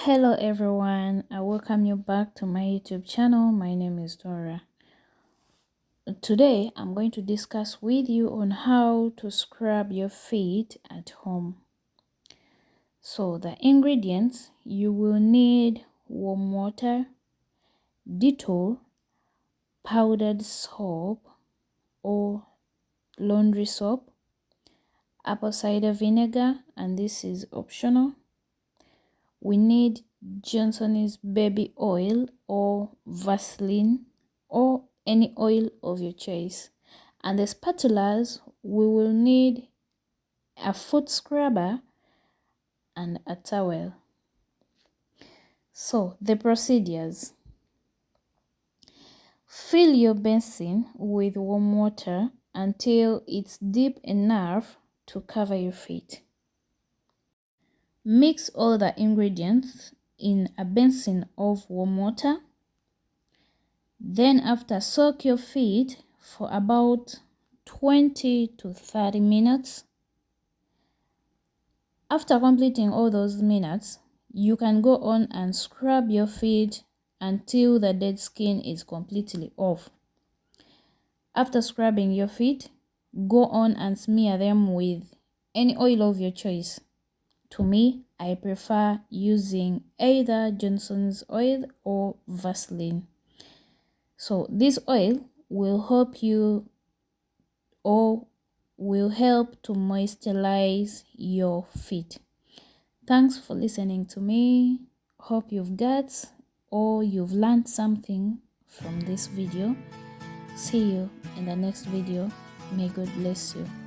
Hello everyone, I welcome you back to my YouTube channel. My name is Dora. Today I'm going to discuss with you on how to scrub your feet at home. So the ingredients: you will need warm water, Dettol, powdered soap or laundry soap, apple cider vinegar, and this is optional. We need Johnson's baby oil or Vaseline or any oil of your choice. And the spatulas, we will need a foot scrubber and a towel. So the procedures: fill your basin with warm water until it's deep enough to cover your feet. Mix all the ingredients in a basin of warm water. Then after, soak your feet for about 20 to 30 minutes. After completing all those minutes, you can go on and scrub your feet until the dead skin is completely off. After scrubbing your feet, go on and smear them with any oil of your choice. To me, I prefer using either Johnson's oil or Vaseline. So this oil will help you or will help to moisturize your feet. Thanks for listening to me. Hope you've got or you've learned something from this video. See you in the next video. May God bless you.